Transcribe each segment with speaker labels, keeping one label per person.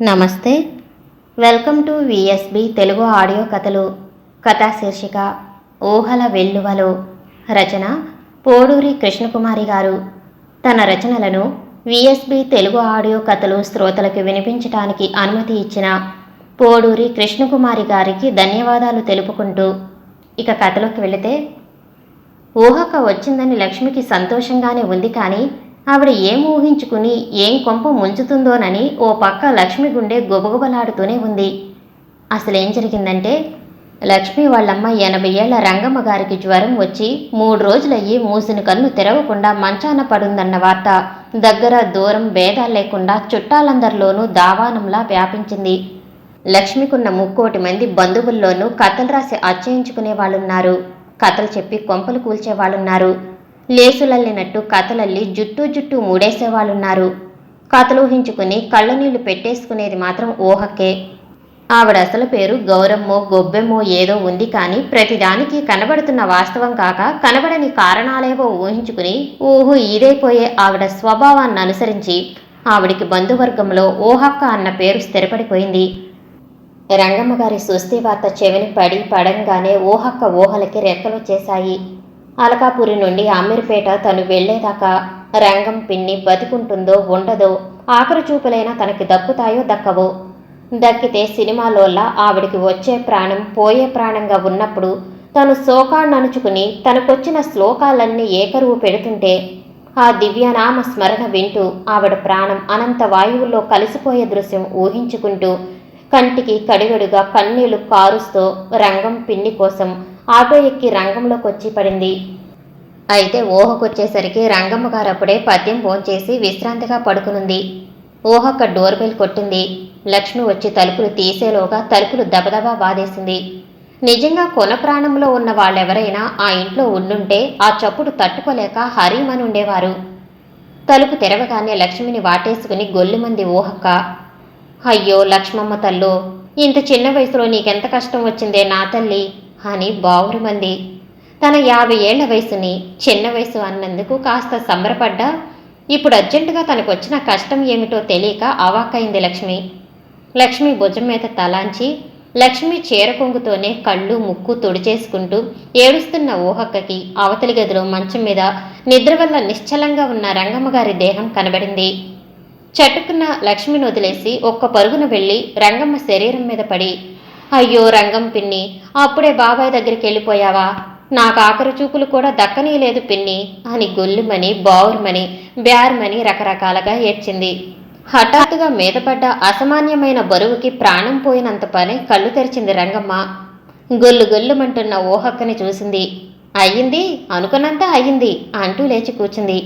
Speaker 1: నమస్తే. Welcome to VSB Telugu audio కథలు. కథా శీర్షిక ఊహల వెల్లువలో. రచన పోడూరి కృష్ణకుమారి గారు. తన రచనలను విఎస్బి తెలుగు ఆడియో కథలు శ్రోతలకు వినిపించడానికి అనుమతి ఇచ్చిన పోడూరి కృష్ణకుమారి గారికి ధన్యవాదాలు తెలుపుకుంటూ ఇక కథలోకి వెళితే, ఊహక వచ్చిందని లక్ష్మికి సంతోషంగానే ఉంది. కానీ ఆవిడ ఏం ఊహించుకుని ఏం కొంప ముంచుతుందోనని ఓ పక్క లక్ష్మి గుండె గుబగుబలాడుతూనే ఉంది. అసలేం జరిగిందంటే, లక్ష్మి వాళ్ళమ్మ 80 ఏళ్ల రంగమ్మ గారికి జ్వరం వచ్చి 3 రోజులయ్యి మూసిన కన్ను తెరవకుండా మంచాన పడుందన్న వార్త దగ్గర దూరం భేదాలు లేకుండా చుట్టాలందరిలోనూ దావానంలా వ్యాపించింది. లక్ష్మికున్న 3 మంది బంధువుల్లోనూ కథలు రాసి అచ్చయించుకునే వాళ్ళున్నారు. కథలు చెప్పి కొంపలు కూల్చేవాళ్ళున్నారు. లేసులల్లినట్టు కథలల్లి జుట్టు మూడేసేవాళ్ళున్నారు. కథలు ఊహించుకుని కళ్ళనీళ్లు పెట్టేసుకునేది మాత్రం ఊహకే. ఆవిడ అసలు పేరు గౌరమ్మో గొబ్బెమ్మో ఏదో ఉంది. కానీ ప్రతిదానికి కనబడుతున్న వాస్తవం కాక కనబడని కారణాలేవో ఊహించుకుని ఊహు ఈదైపోయే ఆవిడ స్వభావాన్ని అనుసరించి ఆవిడికి బంధువర్గంలో ఊహక్క అన్న పేరు స్థిరపడిపోయింది. రంగమ్మగారి సుస్థి వార్త చెవిని పడంగానే ఊహక్క ఊహలకి రెక్కలొచ్చేశాయి. అలకాపురి నుండి అమీర్పేట తను వెళ్లేదాకా రంగం పిన్ని బతికుంటుందో ఉండదో, ఆఖరి చూపులైనా తనకి దక్కుతాయో దక్కవో. దక్కితే సినిమాలోల్లా ఆవిడికి వచ్చే ప్రాణం పోయే ప్రాణంగా ఉన్నప్పుడు తను శోకాన్నణుచుకుని తనకొచ్చిన శ్లోకాలన్నీ ఏకరువు పెడుతుంటే ఆ దివ్యనామ స్మరణ వింటూ ఆవిడ ప్రాణం అనంత వాయువుల్లో కలిసిపోయే దృశ్యం ఊహించుకుంటూ కంటికి కడిగడుగా కన్నీళ్లు కారుస్తూ రంగం పిన్ని కోసం ఆటో ఎక్కి రంగంలోకి వచ్చి పడింది. అయితే ఊహకొచ్చేసరికి రంగమ్మ గారు అప్పుడే పద్యం భోంచేసి విశ్రాంతిగా పడుకునుంది. ఊహక్క డోర్ బెల్ కొట్టింది. లక్ష్మి వచ్చి తలుపులు తీసేలోగా తలుపులు దబదబా బాధేసింది. నిజంగా కొన ప్రాణంలో ఉన్న వాళ్ళెవరైనా ఆ ఇంట్లో ఉండుంటే ఆ చప్పుడు తట్టుకోలేక హరీమని ఉండేవారు. తలుపు తెరవగానే లక్ష్మిని వాటేసుకుని గొల్లుమంది ఊహక్క. అయ్యో లక్ష్మమ్మ తల్లో, ఇంత చిన్న వయసులో నీకెంత కష్టం వచ్చిందే నా తల్లి అని బావురుమంది. తన 50 ఏళ్ల వయసుని చిన్న వయసు అన్నందుకు కాస్త సంబరపడ్డా ఇప్పుడు అర్జెంటుగా తనకొచ్చిన కష్టం ఏమిటో తెలియక అవాక్కైంది లక్ష్మి. లక్ష్మి భుజం మీద తలాంచి లక్ష్మి చీర కొంగుతోనే కళ్ళు ముక్కు తుడిచేసుకుంటూ ఏడుస్తున్న ఊహక్కకి అవతలి గదిలో మంచం మీద నిద్ర వల్ల నిశ్చలంగా ఉన్న రంగమ్మగారి దేహం కనబడింది. చటుకున్న లక్ష్మిని వదిలేసి ఒక్క పరుగున వెళ్ళి రంగమ్మ శరీరం మీద పడి, అయ్యో రంగం పిన్ని, అప్పుడే బాబాయ్ దగ్గరికి వెళ్ళిపోయావా? నాకు ఆఖరి చూపులు కూడా దక్కనీయలేదు పిన్ని అని గొల్లుమని బావురుమని బ్యారుమని రకరకాలుగా ఏడ్చింది. హఠాత్తుగా మీదపడ్డ అసామాన్యమైన బరువుకి ప్రాణం పోయినంత పని కళ్ళు తెరిచింది రంగమ్మ. గొల్లుమంటున్న ఊహక్కని చూసింది. అయ్యింది, అనుకున్నంత అయ్యింది అంటూ లేచి కూర్చుంది.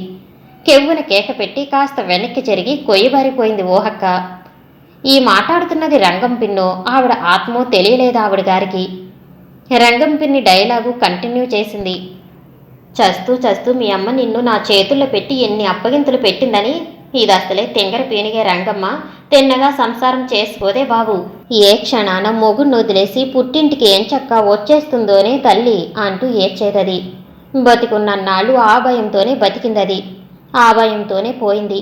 Speaker 1: కెవ్వున కేక పెట్టి కాస్త వెనక్కి జరిగి కొయ్యబారిపోయింది ఊహక్క. ఈ మాట్లాడుతున్నది రంగం పిన్నో ఆవిడ ఆత్మో తెలియలేదు ఆవిడ గారికి. రంగం పిన్ని డైలాగు కంటిన్యూ చేసింది. చస్తూ మీ అమ్మ నిన్ను నా చేతుల్లో పెట్టి ఎన్ని అప్పగింతలు పెట్టిందని. ఇది అసలే తెంగర పీనిగే రంగమ్మ, తిన్నగా సంసారం చేసుకోదే బాబు. ఏ క్షణాన మొగుడిని వదిలేసి పుట్టింటికి ఎంచక్కా వచ్చేస్తుందోనే తల్లి అంటూ ఏడ్చేదది. బతికున్నన్నాళ్ళు ఆ భయంతోనే బతికిందది. ఆ భయంతోనే పోయింది.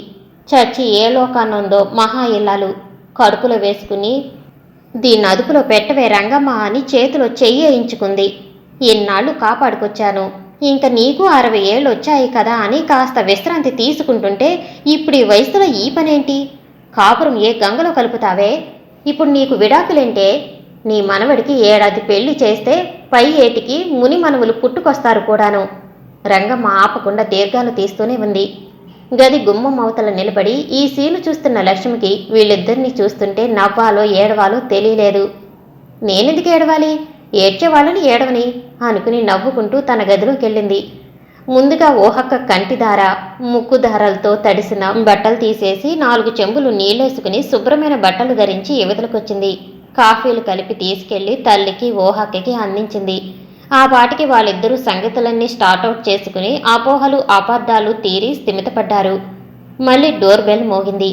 Speaker 1: చచ్చి ఏ లోకాన్నుందో మహా ఇల్లాలు. కడుపులో వేసుకుని దీన్ని అదుపులో పెట్టవే రంగమ్మ అని చేతిలో చెయ్యేయించుకుంది. ఎన్నాళ్ళు కాపాడుకొచ్చాను, ఇంక నీకు 60 ఏళ్ళు వచ్చాయి కదా అని కాస్త విశ్రాంతి తీసుకుంటుంటే ఇప్పుడు ఈ వయసులో ఈ పనేంటి? కాపురం ఏ గంగలో కలుపుతావే? ఇప్పుడు నీకు విడాకులేంటే? నీ మనవడికి ఏడాది పెళ్లి చేస్తే పై ఏటికి ముని మనవులు పుట్టుకొస్తారు కూడాను. రంగమ్మ ఆపకుండా దీర్ఘాలు తీస్తూనే ఉంది. గది గుమ్మం అవతల నిలబడి ఈ సీను చూస్తున్న లక్ష్మికి వీళ్ళిద్దరినీ చూస్తుంటే నవ్వాలో ఏడవాలో తెలియలేదు. నేనెందుకు ఏడవాలి? ఏడ్చేవాళ్ళని ఏడవని అనుకుని నవ్వుకుంటూ తన గదిలోకెళ్ళింది. ముందుగా ఊహక్క కంటిదార ముక్కుదారాలతో తడిసిన బట్టలు తీసేసి 4 చెంబులు నీళ్ళేసుకుని శుభ్రమైన బట్టలు ధరించి యువతలకొచ్చింది. కాఫీలు కలిపి తీసుకెళ్లి తల్లికి ఊహక్కకి అందించింది. ఆ పాటికి వాళ్ళిద్దరూ సంగతులన్నీ స్టార్ట్అవుట్ చేసుకుని అపోహలు అపార్థాలు తీరి స్థిమితపడ్డారు. మళ్ళీ డోర్ బెల్ మోగింది.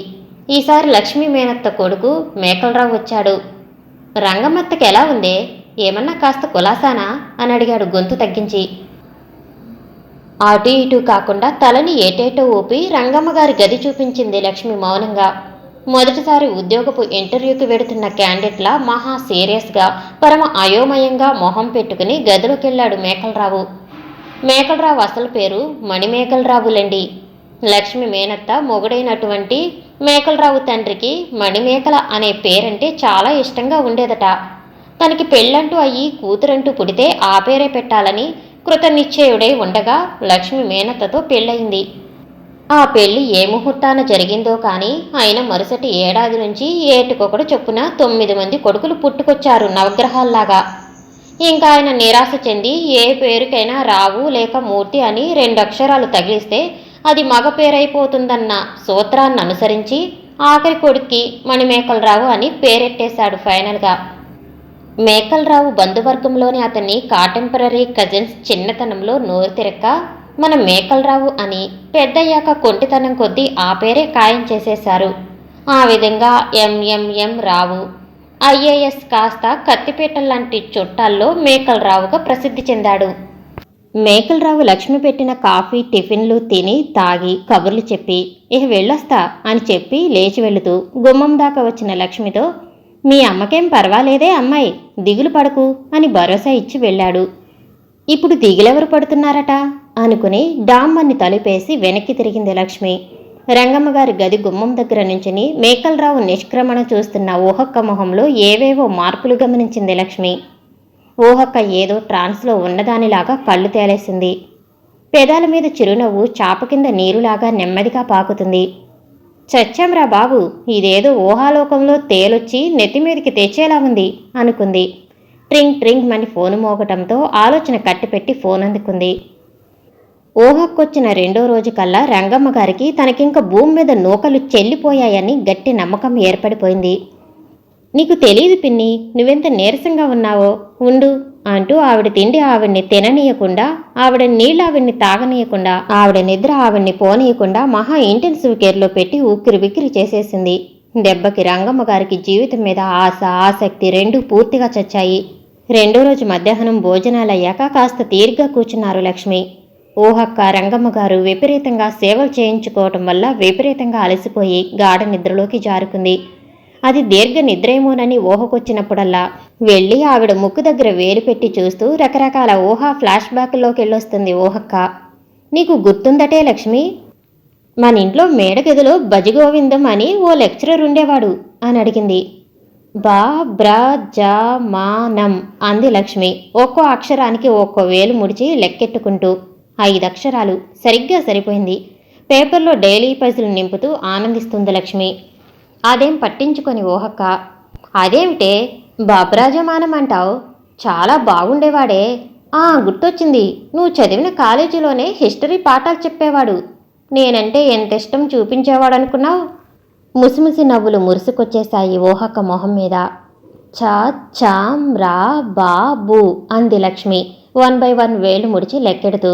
Speaker 1: ఈసారి లక్ష్మీ మేనత్త కొడుకు మేకలరావు వచ్చాడు. రంగమ్మత్తకి ఎలా ఉందే? ఏమన్నా కాస్త కులాసానా అని అడిగాడు గొంతు తగ్గించి. అటు ఇటు కాకుండా తలని ఏటేటో ఊపి రంగమ్మగారి గది చూపించింది లక్ష్మి మౌనంగా. మొదటిసారి ఉద్యోగపు ఇంటర్వ్యూకి వెడుతున్న క్యాండిడేట్లా మహా సీరియస్గా పరమ అయోమయంగా మొహం పెట్టుకుని గదిలోకెళ్ళాడు మేకలరావు. మేకలరావు అసలు పేరు మణిమేకలరావులండి. లక్ష్మి మేనత్త మొగుడైనటువంటి మేకలరావు తండ్రికి మణిమేకల అనే పేరంటే చాలా ఇష్టంగా ఉండేదట. తనకి పెళ్ళంటూ అయ్యి కూతురంటూ పుడితే ఆ పేరే పెట్టాలని కృతనిశ్చయుడై ఉండగా లక్ష్మి మేనత్తతో పెళ్ళయింది. ఆ పెళ్లి ఏ ముహూర్తాన జరిగిందో కానీ ఆయన మరుసటి ఏడాది నుంచి ఏటికొకడు చొప్పున 9 మంది కొడుకులు పుట్టుకొచ్చారు నవగ్రహాల్లాగా. ఇంకా ఆయన నిరాశ చెంది ఏ పేరుకైనా రావు లేక మూర్తి అని 2 అక్షరాలు తగిలిస్తే అది మగ పేరైపోతుందన్న సూత్రాన్ని అనుసరించి ఆఖరి కొడుక్కి మణిమేకలరావు అని పేరెట్టేశాడు ఫైనల్గా. మేకలరావు బంధువర్గంలోని అతన్ని కాంటెంపరీ కజిన్స్ చిన్నతనంలో నోరు తిరక్క మన మేకలరావు అని పెద్దయ్యాక కొంటితనం కొద్దీ ఆ పేరే ఖాయం చేసేశారు. ఆ విధంగా ఎంఎంఎం రావు ఐఏఎస్ కాస్త కత్తిపీటల్లాంటి చుట్టాల్లో మేకలరావుగా ప్రసిద్ధి చెందాడు. మేకలరావు లక్ష్మి పెట్టిన కాఫీ టిఫిన్లు తిని తాగి కబుర్లు చెప్పి ఇహ వెళ్ళొస్తా అని చెప్పి లేచి వెళుతూ గుమ్మం దాకా వచ్చిన లక్ష్మితో మీ అమ్మకేం పర్వాలేదే అమ్మాయి, దిగులు పడకు అని భరోసా ఇచ్చి వెళ్ళాడు. ఇప్పుడు దిగులెవరు పడుతున్నారట అనుకుని డామ్మని తలుపేసి వెనక్కి తిరిగింది లక్ష్మి. రంగమ్మగారి గది గుమ్మం దగ్గర నుంచుని మేకలరావు నిష్క్రమణ చూస్తున్న ఊహక్క మొహంలో ఏవేవో మార్పులు గమనించింది లక్ష్మి. ఊహక్క ఏదో ట్రాన్స్లో ఉన్నదానిలాగా కళ్ళు తేలేసింది. పెదాల మీద చిరునవ్వు చాప కింద నీరులాగా నెమ్మదిగా పాకుతుంది. చచ్చాంరా బాబు, ఇదేదో ఊహాలోకంలో తేలొచ్చి నెత్తిమీదికి తెచ్చేలా ఉంది అనుకుంది. ట్రింగ్ ట్రింగ్ మని ఫోను మోగటంతో ఆలోచన కట్టిపెట్టి ఫోన్ అందుకుంది. ఊహక్కొచ్చిన 2వ రోజు కల్లా రంగమ్మగారికి తనకింక భూమి మీద నూకలు చెల్లిపోయాయని గట్టి నమ్మకం ఏర్పడిపోయింది. నీకు తెలీదు పిన్ని, నువ్వెంత నీరసంగా ఉన్నావో, ఉండు అంటూ ఆవిడ తిండి ఆవిడ్ని తిననీయకుండా, ఆవిడ నీళ్ళు ఆవిడ్ని తాగనీయకుండా, ఆవిడ నిద్ర ఆవిడ్ని పోనీయకుండా మహా ఇంటెన్సివ్ కేర్లో పెట్టి ఉక్కిరి బిక్కిరి చేసేసింది. దెబ్బకి రంగమ్మగారికి జీవితం మీద ఆశ ఆసక్తి రెండూ పూర్తిగా చచ్చాయి. 2వ రోజు మధ్యాహ్నం భోజనాలయ్యాక కాస్త తీరిగ్గా కూర్చున్నారు లక్ష్మి. ఊహక్క రంగమ్మగారు విపరీతంగా సేవలు చేయించుకోవటం వల్ల విపరీతంగా అలసిపోయి గాఢ నిద్రలోకి జారుకుంది. అది దీర్ఘ నిద్రేమోనని ఊహకొచ్చినప్పుడల్లా వెళ్ళి ఆవిడ ముక్కు దగ్గర వేలు పెట్టి చూస్తూ రకరకాల ఊహా ఫ్లాష్ బ్యాక్లోకి వెళ్ళొస్తుంది ఊహక్క. నీకు గుర్తుందటే లక్ష్మి, మన ఇంట్లో మేడగదిలో బజిగోవిందం అని ఓ లెక్చరర్ ఉండేవాడు అని అడిగింది. బా బ్రా జా మా నం అంది లక్ష్మి ఒక్కో అక్షరానికి ఒక్కో వేలు ముడిచి లెక్కెట్టుకుంటూ. 5 అక్షరాలు సరిగ్గా సరిపోయింది. పేపర్లో డైలీ పైసలు నింపుతూ ఆనందిస్తుంది లక్ష్మి. అదేం పట్టించుకొని ఊహక్క, అదేమిటే బాబ్రాజమానం అంటావు, చాలా బాగుండేవాడే. గుర్తొచ్చింది, నువ్వు చదివిన కాలేజీలోనే హిస్టరీ పాఠాలు చెప్పేవాడు. నేనంటే ఎంత ఇష్టం చూపించేవాడనుకున్నావు. ముసిముసి నవ్వులు మురుసుకొచ్చేశాయి ఊహక్క మొహం మీద. చా చాం రా బాబు అంది లక్ష్మి 1 by 1 వేలు ముడిచి లెక్కెడుతూ.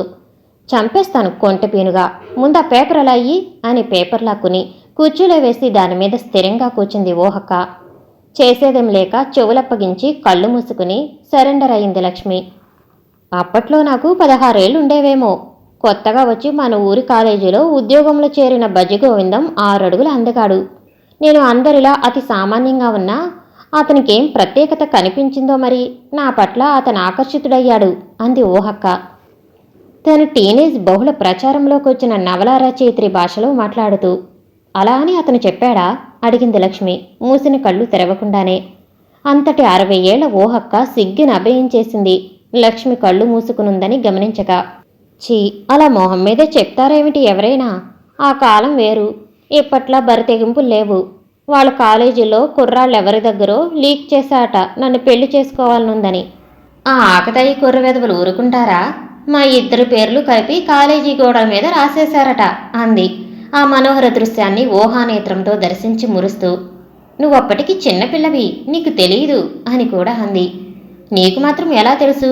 Speaker 1: చంపేస్తాను కొంటపీనుగా, ముందా పేపర్ అలా అయ్యి అని పేపర్ లాక్కుని కుర్చీలో వేసి దాని మీద స్థిరంగా కూర్చుంది ఊహక్క. చేసేదేం లేక చెవులప్పగించి కళ్ళు మూసుకుని సరెండర్ అయింది లక్ష్మి. అప్పట్లో నాకు 16 ఏళ్ళు ఉండేవేమో. కొత్తగా వచ్చి మన ఊరి కాలేజీలో ఉద్యోగంలో చేరిన బజిగోవిందం 6 అడుగుల అందగాడు. నేను అందరిలా అతి సామాన్యంగా ఉన్నా అతనికేం ప్రత్యేకత కనిపించిందో మరి నా పట్ల అతను ఆకర్షితుడయ్యాడు అంది ఊహక్క. తను టీనేజ్ బహుళ ప్రచారంలోకి వచ్చిన నవలా రచయిత్రి భాషలో మాట్లాడుతూ. అలా అని అతను చెప్పాడా అడిగింది లక్ష్మి మూసిన కళ్ళు తెరవకుండానే. అంతటి 60 ఏళ్ల ఊహక్క సిగ్గుని అభయించేసింది లక్ష్మి కళ్ళు మూసుకునుందని గమనించక. చీ, అలా మొహం మీదే చెప్తారేమిటి ఎవరైనా? ఆ కాలం వేరు, ఇప్పట్లా బరితెగింపులు లేవు. వాళ్ళ కాలేజీలో కుర్రాళ్ళెవరి దగ్గరో లీక్ చేశాట నన్ను పెళ్లి చేసుకోవాలనుందని. ఆ ఆకతాయి కుర్ర వెధవలు ఊరుకుంటారా? మా 2 పేర్లు కలిపి కాలేజీ గోడల మీద రాసేశారట అంది ఆ మనోహర దృశ్యాన్ని ఊహానేత్రంతో దర్శించి మురుస్తూ. నువ్వప్పటికి చిన్నపిల్లవి, నీకు తెలీదు అని కూడా అంది. నీకు మాత్రం ఎలా తెలుసు?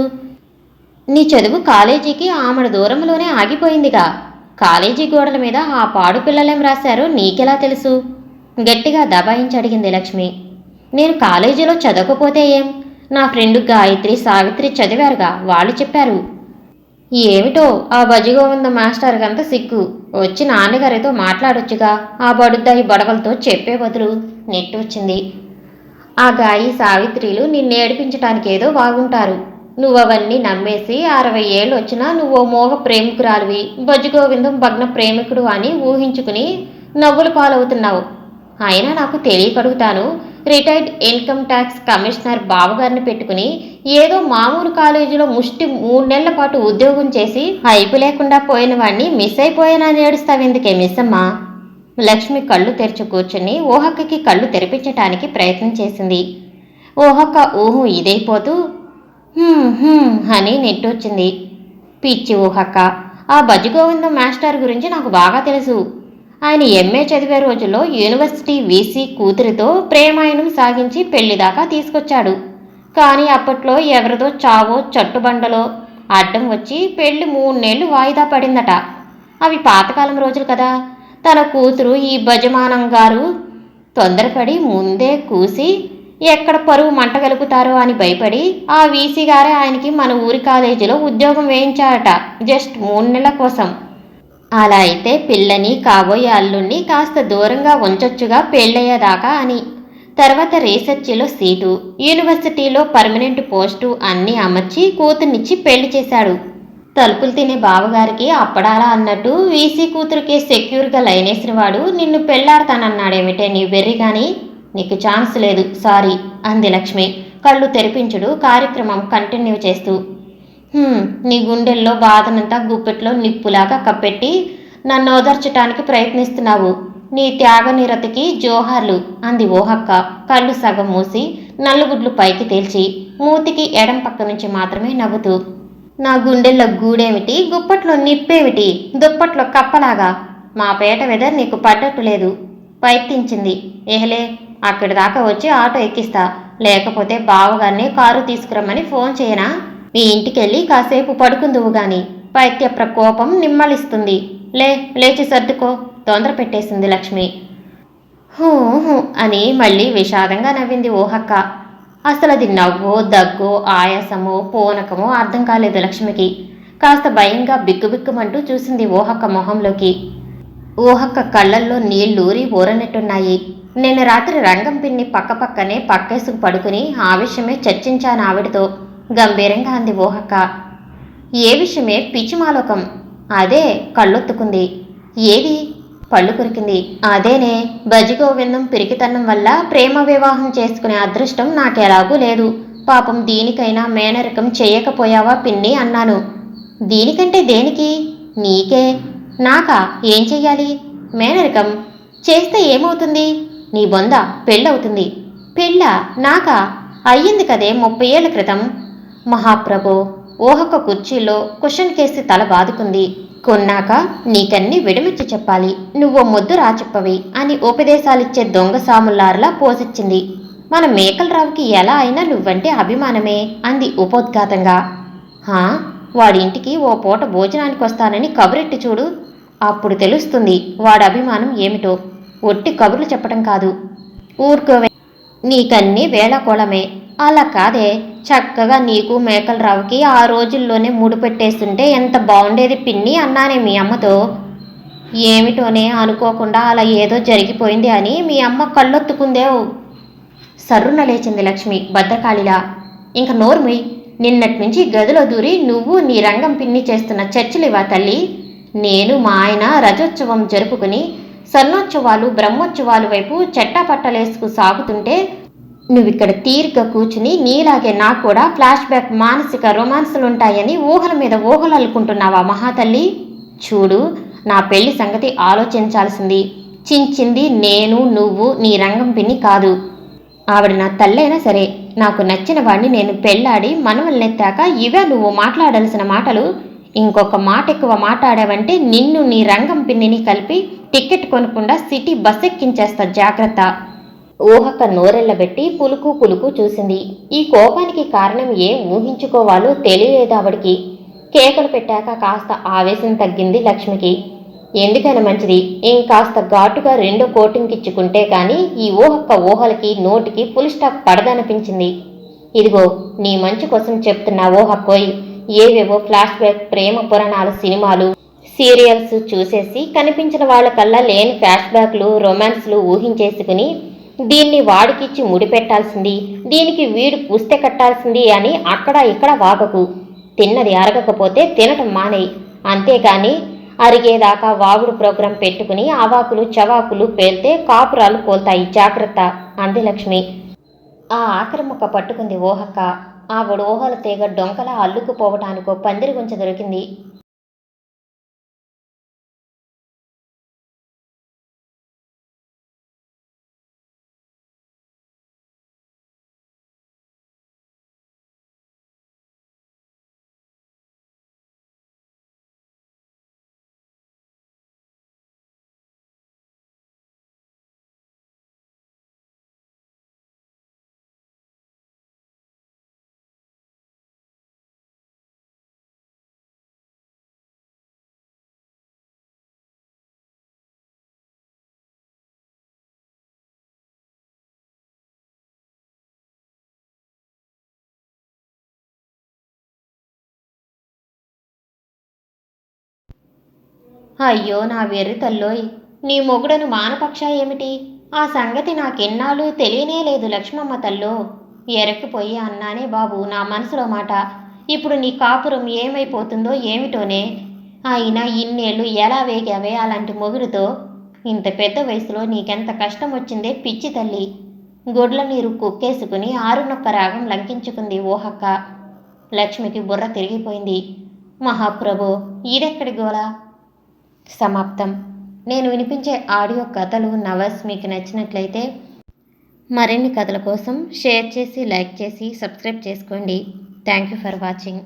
Speaker 1: నీ చదువు కాలేజీకి ఆమడ దూరంలోనే ఆగిపోయిందిగా. కాలేజీ గోడల మీద ఆ పాడు పిల్లలేం రాశారో నీకెలా తెలుసు? గట్టిగా దబాయించి అడిగింది లక్ష్మి. నేను కాలేజీలో చదవకపోతే ఏం? నా ఫ్రెండు గాయత్రి సావిత్రి చదివారుగా, వాళ్ళు చెప్పారు. ఏమిటో ఆ బజిగోవింద మాస్టర్కంత సిగ్గు. వచ్చి నాన్నగారితో మాట్లాడొచ్చుగా, ఆ బడుద్దాయి బడవలతో చెప్పే బదులు నెట్టొచ్చింది. ఆ గాయి సావిత్రిలు నిన్నేడిపించటానికేదో బాగుంటారు. నువ్వవన్నీ నమ్మేసి 60 ఏళ్ళు వచ్చినా నువ్వో మోగ ప్రేమికురాలివి, బజ్జిగోవిందం భగ్న ప్రేమికుడు అని ఊహించుకుని నవ్వుల పాలవుతున్నావు. అయినా నాకు తెలియకడుగుతాను, రిటైర్డ్ ఇన్కమ్ ట్యాక్స్ కమిషనర్ బావగారిని పెట్టుకుని ఏదో మామూలు కాలేజీలో ముష్టి 3 నెలల పాటు ఉద్యోగం చేసి హైపు లేకుండా పోయిన వాణ్ణి మిస్ అయిపోయానని ఏడుస్తావెందుకే మిస్సమ్మా? లక్ష్మి కళ్ళు తెరిచి కూర్చుని ఊహక్కకి కళ్ళు తెరిపించటానికి ప్రయత్నం చేసింది. ఊహక్క ఊహు ఇదైపోతూ అని నెట్టొచ్చింది. పిచ్చి ఊహక్క, ఆ బజ్జిగోవిందం మాస్టర్ గురించి నాకు బాగా తెలుసు. ఆయన ఎంఏ చదివే రోజుల్లో యూనివర్సిటీ వీసీ కూతురితో ప్రేమాయణం సాగించి పెళ్లిదాకా తీసుకొచ్చాడు. కానీ అప్పట్లో ఎవరిదో చావో చట్టుబండలో అడ్డం వచ్చి పెళ్లి 3 నెలలు వాయిదా పడిందట. అవి పాతకాలం రోజులు కదా. తన కూతురు ఈ బజమానం గారు తొందరపడి ముందే కూసి ఎక్కడ పరువు మంటగలుగుతారో అని భయపడి ఆ వీసీ గారే ఆయనకి మన ఊరి కాలేజీలో ఉద్యోగం వేయించారట, జస్ట్ 3 నెలల కోసం. అలా అయితే పిల్లని కాబోయే అల్లుణ్ణి కాస్త దూరంగా ఉంచొచ్చుగా పెళ్ళయ్యేదాకా అని. తర్వాత రీసెర్చిలో సీటు, యూనివర్సిటీలో పర్మనెంట్ పోస్టు అన్నీ అమర్చి కూతుర్నిచ్చి పెళ్లి చేశాడు. తలుపులు తినే బావగారికి అప్పడాలా అన్నట్టు వీసీ కూతురికే సెక్యూర్గా లైనేసినవాడు నిన్ను పెళ్లాడతానన్నాడేమిటే నీ వెర్రి గాని. నీకు ఛాన్స్ లేదు, సారీ అంది లక్ష్మి కళ్ళు తెరిపించుడు కార్యక్రమం కంటిన్యూ చేస్తూ. నీ గుండెల్లో బాధనంతా గుప్పెట్లో నిప్పులాగా కప్పెట్టి నన్ను ఓదార్చటానికి ప్రయత్నిస్తున్నావు. నీ త్యాగనిరతికి జోహార్లు అంది ఊహక్క కళ్ళు సగం మూసి నల్లుగుడ్లు పైకి తేల్చి మూతికి ఎడం పక్క నుంచి మాత్రమే నవ్వుతూ. నా గుండెల్లో గూడేమిటి, గుప్పట్లో నిప్పేమిటి, దుప్పట్లో కప్పలాగా. మా పేట వెదర్ నీకు పడ్డట్టు లేదు పైత్తించింది. ఏహలే, అక్కడి దాకా వచ్చి ఆటో ఎక్కిస్తా, లేకపోతే బావగారిని కారు తీసుకురమ్మని ఫోన్ చేయనా? మీ ఇంటికెళ్ళి కాసేపు పడుకుందువు గాని పైత్య ప్రకోపం నిమ్మలిస్తుంది. లేచి సర్దుకో తొందర పెట్టేసింది లక్ష్మి. హూ అని మళ్ళీ విషాదంగా నవ్వింది ఊహక్క. అసలు అది నవ్వో దగ్గో ఆయాసమో పూనకమో అర్థం కాలేదు లక్ష్మికి. కాస్త భయంగా బిక్కుబిక్కుమంటూ చూసింది ఊహక్క మొహంలోకి. ఊహక్క కళ్ళల్లో నీళ్లూరి ఊరనట్టున్నాయి. నేను రాత్రి రంగం పిన్ని పక్కపక్కనే పక్కేసుకు పడుకుని ఆ విషయమే చర్చించాను ఆవిడతో గంభీరంగా అంది ఊహక్క. ఏ విషయమే పిచ్చిమాలోకం? అదే కళ్ళొత్తుకుంది. ఏది? పళ్ళు కొరికింది. అదేనే, బజిగోవిందం పిరికితనం వల్ల ప్రేమ వివాహం చేసుకునే అదృష్టం నాకెలాగూ లేదు. పాపం దీనికైనా మేనరికం చెయ్యకపోయావా పిన్ని అన్నాను. దీనికంటే దేనికి? నీకే. నాకా? ఏం చెయ్యాలి? మేనరికం చేస్తే ఏమవుతుంది? నీ బొంద పెళ్ళవుతుంది. పెళ్ళా? నాకా? అయ్యింది కదే 30 ఏళ్ల క్రితం. మహాప్రభో, ఊహక కుర్చీలో కుషన్ కేసి తల బాదుకుంది. కొన్నాక నీకన్నీ విడమిచ్చి చెప్పాలి, నువ్వు ముద్దు రాచెప్పవి అని ఉపదేశాలిచ్చే దొంగ సాములార్లా పోసిచ్చింది. మన మేకలరావుకి ఎలా అయినా నువ్వంటే అభిమానమే అంది ఉపోద్ఘాతంగా. వాడింటికి ఓ పూట భోజనానికి వస్తానని కబురెట్టి చూడు, అప్పుడు తెలుస్తుంది వాడి అభిమానం ఏమిటో. ఒట్టి కబుర్లు చెప్పటం కాదు. ఊరుకోవే, నీకన్నీ వేళాకోళమే. అలా కాదే, చక్కగా నీకు మేకలరావుకి ఆ రోజుల్లోనే ముడిపెట్టేస్తుంటే ఎంత బాగుండేది పిన్ని అన్నానే మీ అమ్మతో. ఏమిటోనే, అనుకోకుండా అలా ఏదో జరిగిపోయింది అని మీ అమ్మ కళ్ళొత్తుకుందేవు. సర్రున లేచింది లక్ష్మి భద్రకాళిలా. ఇంక నోర్మి, నిన్నటి నుంచి గదిలో దూరి నువ్వు నీ రంగం పిన్ని చేస్తున్న చర్చలివా తల్లి? నేను మా ఆయన రజోత్సవం జరుపుకుని సన్నోత్సవాలు బ్రహ్మోత్సవాలు వైపు చెట్టాపట్టలేసుకు సాగుతుంటే నువ్విక్కడ తీరిక కూర్చుని నీలాగే నాకు కూడా ఫ్లాష్ బ్యాక్ మానసిక రొమాన్సులుంటాయని ఊహల మీద ఊహలు అల్లుకుంటున్నావా మహాతల్లి? చూడు, నా పెళ్లి సంగతి ఆలోచించాల్సింది. చించింది నేను, నువ్వు, నీ రంగం పిన్ని కాదు. ఆవిడ నా తల్లైనా సరే, నాకు నచ్చిన వాడిని నేను పెళ్ళాడి మనవలనెత్తాక ఇవే నువ్వు మాట్లాడాల్సిన మాటలు. ఇంకొక మాట ఎక్కువ మాట్లాడావంటే నిన్ను నీ రంగం పిన్నిని కలిపి టికెట్ కొనకుండా సిటీ బస్ ఎక్కించేస్తా, జాగ్రత్త. ఊహక్క నోరెళ్లబెట్టి పులుకు పులుకు చూసింది. ఈ కోపానికి కారణం ఏం ఊహించుకోవాలో తెలియలేదావిడికి. కేకలు పెట్టాక కాస్త ఆవేశం తగ్గింది లక్ష్మికి. ఎందుకైనా మంచిది ఇంకాస్త ఘాటుగా 2వ కోటింగ్ ఇచ్చుకుంటే కానీ ఈ ఊహక్క ఊహలకి నోటికి ఫుల్ స్టాప్ పడదనిపించింది. ఇదిగో నీ మంచి కోసం చెప్తున్నా ఊహక్కోయ్, ఏవేవో ఫ్లాష్ బ్యాక్ ప్రేమ పురాణాల సినిమాలు సీరియల్స్ చూసేసి కనిపించిన వాళ్ళకల్లా లేని ఫ్లాష్ బ్యాక్లు రొమాన్స్లు ఊహించేసుకుని దీన్ని వాడికిచ్చి ముడిపెట్టాల్సింది, దీనికి వీడు పుస్తె కట్టాల్సింది అని అక్కడ ఇక్కడ వాగకు. తిన్నది అరగకపోతే తినటం మానేయి. అంతేగాని అరిగేదాకా వాగుడు ప్రోగ్రాం పెట్టుకుని అవాకులు చవాకులు పేల్తే కాపురాలు కోల్తాయి, జాగ్రత్త అంది లక్ష్మి. ఆ ఆఖరి ముక్క పట్టుకుంది ఓహక్క. ఆవిడ ఊహల తీగ డొంకలా అల్లుకుపోవటానికో పందిరి గుంచ దొరికింది. అయ్యో నా వెర్రి తల్లోయ్, నీ మొగుడను మానపక్ష ఏమిటి? ఆ సంగతి నాకెన్నాళ్ళు తెలియనేలేదు లక్ష్మమ్మ తల్లో. ఎరక్కిపోయి అన్నానే బాబు నా మనసులో మాట. ఇప్పుడు నీ కాపురం ఏమైపోతుందో ఏమిటోనే. అయినా ఇన్నేళ్ళు ఎలా వేగావే అలాంటి మొగుడితో? ఇంత పెద్ద వయసులో నీకెంత కష్టం వచ్చిందే పిచ్చి తల్లి. గొడ్ల నీరు కుక్కేసుకుని ఆరునొక్క రాగం లంకించుకుంది ఓహక్క. లక్ష్మికి బుర్ర తిరిగిపోయింది. మహాప్రభో, ఇదెక్కడి గోలా? సమాప్తం. నేను వినిపించే ఆడియో కథలు నవల్స్ మీకు నచ్చినట్లయితే మరిన్ని కథల కోసం షేర్ చేసి లైక్ చేసి సబ్స్క్రైబ్ చేసుకోండి. Thank you for watching.